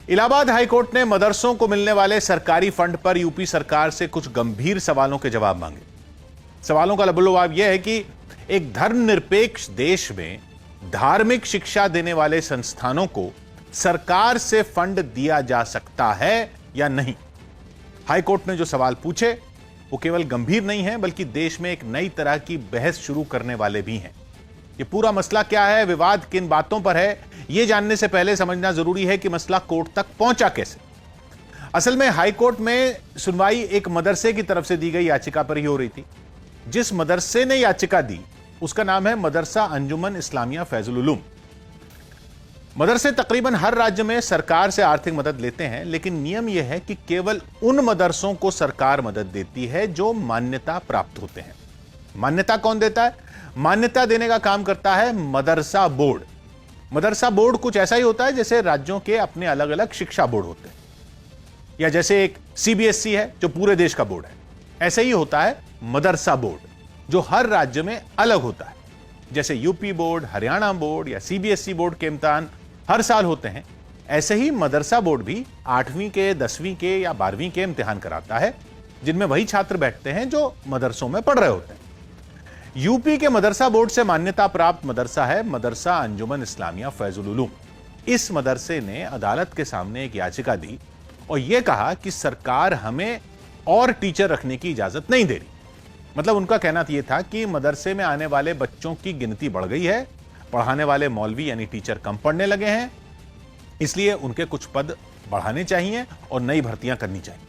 Allahabad high court ने मदरसों को मिलने वाले सरकारी फंड पर यूपी सरकार से कुछ गंभीर सवालों के जवाब मांगे। सवालों का लबोलबाब यह है कि एक धर्मनिरपेक्ष देश में धार्मिक शिक्षा देने वाले संस्थानों को सरकार से फंड दिया जा सकता है या नहीं। हाईकोर्ट ने जो सवाल पूछे वो केवल गंभीर नहीं है, बल्कि देश में एक नई तरह की बहस शुरू करने वाले भी हैं। ये पूरा मसला क्या है, विवाद किन बातों पर है, यह जानने से पहले समझना जरूरी है कि मसला कोर्ट तक पहुंचा कैसे। असल में हाईकोर्ट में सुनवाई एक मदरसे की तरफ से दी गई याचिका पर ही हो रही थी। जिस मदरसे ने याचिका दी उसका नाम है मदरसा अंजुमन इस्लामिया फैजुल उलूम। मदरसे तकरीबन हर राज्य में सरकार से आर्थिक मदद लेते हैं, लेकिन नियम यह है कि केवल उन मदरसों को सरकार मदद देती है जो मान्यता प्राप्त होते हैं। मान्यता कौन देता है? मान्यता देने का काम करता है मदरसा बोर्ड। मदरसा बोर्ड कुछ ऐसा ही होता है जैसे राज्यों के अपने अलग अलग शिक्षा बोर्ड होते हैं, या जैसे एक सीबीएसई है जो पूरे देश का बोर्ड है, ऐसे ही होता है मदरसा बोर्ड जो हर राज्य में अलग होता है। जैसे यूपी बोर्ड, हरियाणा बोर्ड या सीबीएसई बोर्ड के इम्तिहान हर साल होते हैं, ऐसे ही मदरसा बोर्ड भी 8वीं के, 10वीं के या 12वीं के इम्तिहान कराता है, जिनमें वही छात्र बैठते हैं जो मदरसों में पढ़ रहे होते हैं। यूपी के मदरसा बोर्ड से मान्यता प्राप्त मदरसा है मदरसा अंजुमन इस्लामिया फैजुल उलूम। इस मदरसे ने अदालत के सामने एक याचिका दी और यह कहा कि सरकार हमें और टीचर रखने की इजाजत नहीं दे रही। मतलब उनका कहना यह था कि मदरसे में आने वाले बच्चों की गिनती बढ़ गई है, पढ़ाने वाले मौलवी यानी टीचर कम पढ़ने लगे हैं, इसलिए उनके कुछ पद बढ़ाने चाहिए और नई भर्तियां करनी चाहिए।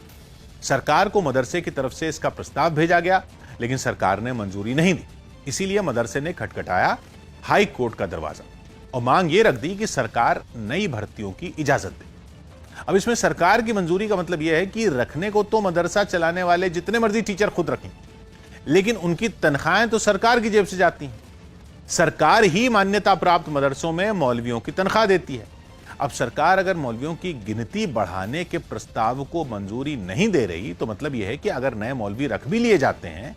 सरकार को मदरसे की तरफ से इसका प्रस्ताव भेजा गया, लेकिन सरकार ने मंजूरी नहीं दी। इसीलिए मदरसे ने खटखटाया हाई कोर्ट का दरवाजा और मांग यह रख दी कि सरकार नई भर्तियों की इजाजत दे। अब इसमें सरकार की मंजूरी का मतलब यह है कि रखने को तो मदरसा चलाने वाले जितने मर्जी टीचर खुद रखें, लेकिन उनकी तनख्वाहें तो सरकार की जेब से जाती हैं। सरकार ही मान्यता प्राप्त मदरसों में मौलवियों की तनख्वाह देती है। अब सरकार अगर मौलवियों की गिनती बढ़ाने के प्रस्ताव को मंजूरी नहीं दे रही तो मतलब यह है कि अगर नए मौलवी रख भी लिए जाते हैं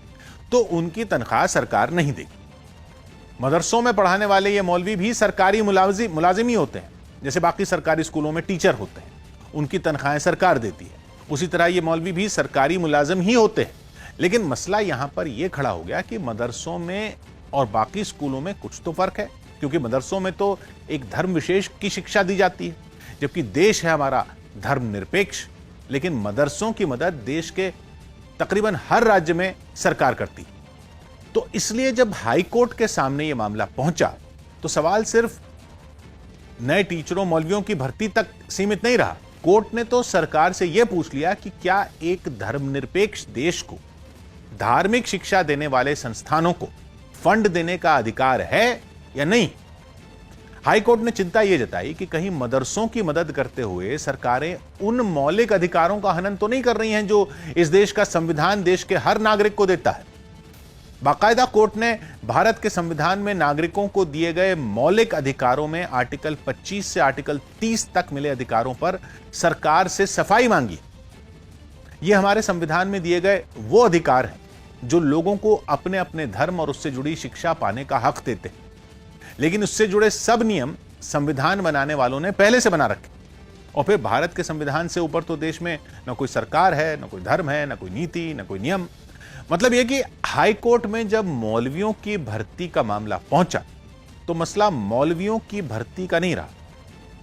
तो उनकी तनख्वाह सरकार नहीं देगी। मदरसों में पढ़ाने वाले ये मौलवी भी सरकारी मुलाजिम ही होते हैं, जैसे बाकी सरकारी स्कूलों में टीचर होते हैं, उनकी तनख्वाहें सरकार देती है। उसी तरह ये मौलवी भी सरकारी मुलाजिम ही होते हैं। लेकिन मसला यहां पर यह खड़ा हो गया कि मदरसों में और बाकी स्कूलों में कुछ तो फर्क है, क्योंकि मदरसों में तो एक धर्म विशेष की शिक्षा दी जाती है, जबकि देश है हमारा धर्मनिरपेक्ष। लेकिन मदरसों की मदद देश के तकरीबन हर राज्य में सरकार करती। तो इसलिए जब हाई कोर्ट के सामने यह मामला पहुंचा तो सवाल सिर्फ नए टीचरों, मौलवियों की भर्ती तक सीमित नहीं रहा। कोर्ट ने तो सरकार से यह पूछ लिया कि क्या एक धर्मनिरपेक्ष देश को धार्मिक शिक्षा देने वाले संस्थानों को फंड देने का अधिकार है या नहीं। हाईकोर्ट ने चिंता यह जताई कि कहीं मदरसों की मदद करते हुए सरकारें उन मौलिक अधिकारों का हनन तो नहीं कर रही हैं जो इस देश का संविधान देश के हर नागरिक को देता है। बाकायदा कोर्ट ने भारत के संविधान में नागरिकों को दिए गए मौलिक अधिकारों में आर्टिकल 25 से आर्टिकल 30 तक मिले अधिकारों पर सरकार से सफाई मांगी। यह हमारे संविधान में दिए गए वो अधिकार हैं जो लोगों को अपने अपने धर्म और उससे जुड़ी शिक्षा पाने का हक देते हैं, लेकिन उससे जुड़े सब नियम संविधान बनाने वालों ने पहले से बना रखे। और फिर भारत के संविधान से ऊपर तो देश में न कोई सरकार है, न कोई धर्म है, न कोई नीति, न कोई नियम। मतलब यह कि हाई कोर्ट में जब मौलवियों की भर्ती का मामला पहुंचा तो मसला मौलवियों की भर्ती का नहीं रहा,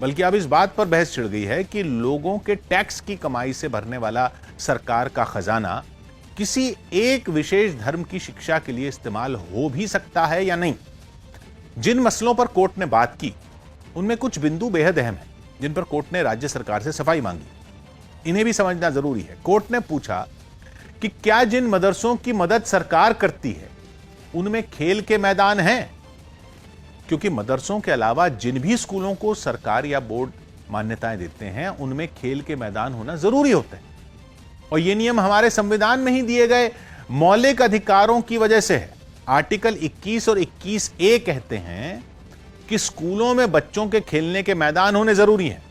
बल्कि अब इस बात पर बहस छिड़ गई है कि लोगों के टैक्स की कमाई से भरने वाला सरकार का खजाना किसी एक विशेष धर्म की शिक्षा के लिए इस्तेमाल हो भी सकता है या नहीं। जिन मसलों पर कोर्ट ने बात की उनमें कुछ बिंदु बेहद अहम हैं, जिन पर कोर्ट ने राज्य सरकार से सफाई मांगी। इन्हें भी समझना जरूरी है। कोर्ट ने पूछा कि क्या जिन मदरसों की मदद सरकार करती है उनमें खेल के मैदान हैं, क्योंकि मदरसों के अलावा जिन भी स्कूलों को सरकार या बोर्ड मान्यताएं देते हैं उनमें खेल के मैदान होना जरूरी होता है। और यह नियम हमारे संविधान में ही दिए गए मौलिक अधिकारों की वजह से है। आर्टिकल 21 और 21A कहते हैं कि स्कूलों में बच्चों के खेलने के मैदान होने जरूरी हैं,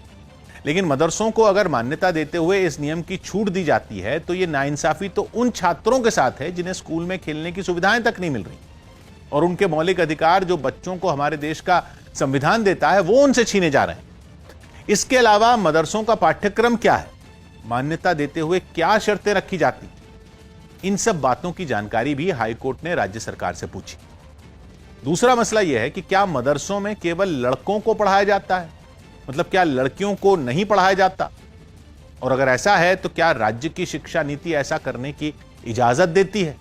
लेकिन मदरसों को अगर मान्यता देते हुए इस नियम की छूट दी जाती है तो यह नाइंसाफी तो उन छात्रों के साथ है जिन्हें स्कूल में खेलने की सुविधाएं तक नहीं मिल रही, और उनके मौलिक अधिकार जो बच्चों को हमारे देश का संविधान देता है वो उनसे छीने जा रहे हैं। इसके अलावा मदरसों का पाठ्यक्रम क्या है, मान्यता देते हुए क्या शर्तें रखी जाती, इन सब बातों की जानकारी भी हाईकोर्ट ने राज्य सरकार से पूछी। दूसरा मसला यह है कि क्या मदरसों में केवल लड़कों को पढ़ाया जाता है, मतलब क्या लड़कियों को नहीं पढ़ाया जाता, और अगर ऐसा है तो क्या राज्य की शिक्षा नीति ऐसा करने की इजाजत देती है।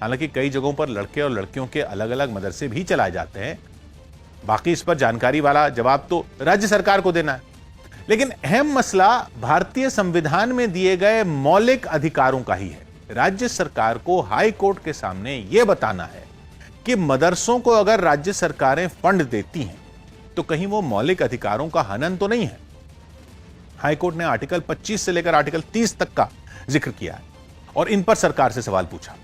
हालांकि कई जगहों पर लड़के और लड़कियों के अलग अलग मदरसे भी चलाए जाते हैं, बाकी इस पर जानकारी वाला जवाब तो राज्य सरकार को देना है। लेकिन अहम मसला भारतीय संविधान में दिए गए मौलिक अधिकारों का ही है। राज्य सरकार को हाई कोर्ट के सामने यह बताना है कि मदरसों को अगर राज्य सरकारें फंड देती हैं तो कहीं वो मौलिक अधिकारों का हनन तो नहीं है। हाईकोर्ट ने आर्टिकल 25 से लेकर आर्टिकल 30 तक का जिक्र किया है और इन पर सरकार से सवाल पूछा।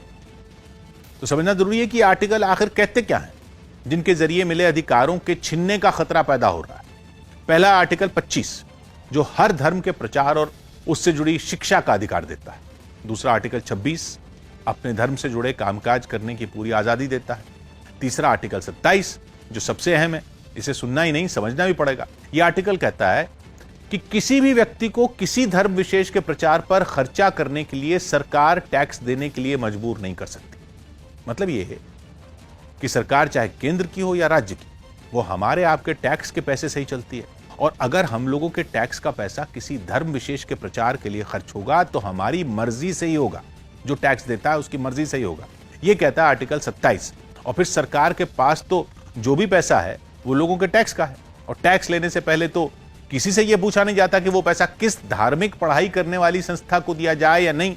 तो समझना जरूरी है कि आर्टिकल आखिर कहते क्या हैं जिनके जरिए मिले अधिकारों के छीनने का खतरा पैदा हो रहा है। पहला आर्टिकल 25 जो हर धर्म के प्रचार और उससे जुड़ी शिक्षा का अधिकार देता है। दूसरा आर्टिकल 26 अपने धर्म से जुड़े कामकाज करने की पूरी आजादी देता है। तीसरा आर्टिकल 27 जो सबसे अहम है, इसे सुनना ही नहीं समझना भी पड़ेगा। यह आर्टिकल कहता है कि किसी भी व्यक्ति को किसी धर्म विशेष के प्रचार पर खर्चा करने के लिए सरकार टैक्स देने के लिए मजबूर नहीं कर सकती। मतलब यह है कि सरकार चाहे केंद्र की हो या राज्य की, वो हमारे आपके टैक्स के पैसे से ही चलती है, और अगर हम लोगों के टैक्स का पैसा किसी धर्म विशेष के प्रचार के लिए खर्च होगा तो हमारी मर्जी से ही होगा। जो टैक्स देता है उसकी मर्जी से ही होगा, यह कहता है आर्टिकल 27। और फिर सरकार के पास तो जो भी पैसा है वो लोगों के टैक्स का है, और टैक्स लेने से पहले तो किसी से यह पूछा नहीं जाता कि वो पैसा किस धार्मिक पढ़ाई करने वाली संस्था को दिया जाए या नहीं।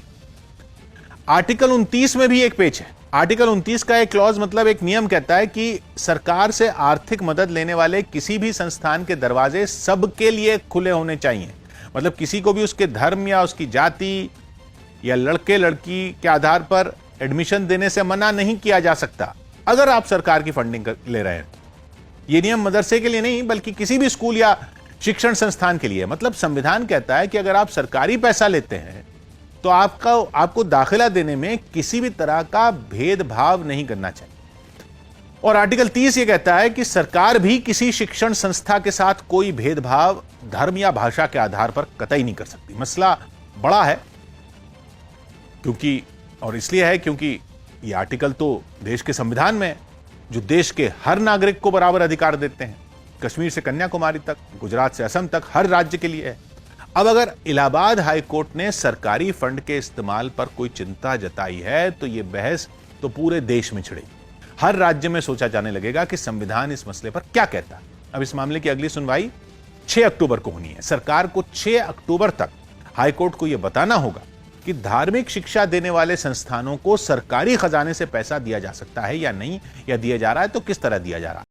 आर्टिकल 29 में भी एक पेच है। आर्टिकल 29 का एक क्लॉज मतलब एक नियम कहता है कि सरकार से आर्थिक मदद लेने वाले किसी भी संस्थान के दरवाजे सबके लिए खुले होने चाहिए। मतलब किसी को भी उसके धर्म या उसकी जाति या लड़के लड़की के आधार पर एडमिशन देने से मना नहीं किया जा सकता अगर आप सरकार की फंडिंग ले रहे हैं। यह नियम मदरसे के लिए नहीं बल्कि किसी भी स्कूल या शिक्षण संस्थान के लिए। मतलब संविधान कहता है कि अगर आप सरकारी पैसा लेते हैं तो आपको दाखिला देने में किसी भी तरह का भेदभाव नहीं करना चाहिए। और आर्टिकल 30 यह कहता है कि सरकार भी किसी शिक्षण संस्था के साथ कोई भेदभाव धर्म या भाषा के आधार पर कतई नहीं कर सकती। मसला बड़ा है क्योंकि यह आर्टिकल तो देश के संविधान में है जो देश के हर नागरिक को बराबर अधिकार देते हैं। कश्मीर से कन्याकुमारी तक, गुजरात से असम तक हर राज्य के लिए है। अब अगर इलाहाबाद हाई कोर्ट ने सरकारी फंड के इस्तेमाल पर कोई चिंता जताई है तो यह बहस तो पूरे देश में छिड़ेगी। हर राज्य में सोचा जाने लगेगा कि संविधान इस मसले पर क्या कहता है। अब इस मामले की अगली सुनवाई 6 अक्टूबर को होनी है। सरकार को 6 अक्टूबर तक हाई कोर्ट को यह बताना होगा कि धार्मिक शिक्षा देने वाले संस्थानों को सरकारी खजाने से पैसा दिया जा सकता है या नहीं, या दिया जा रहा है तो किस तरह दिया जा रहा है।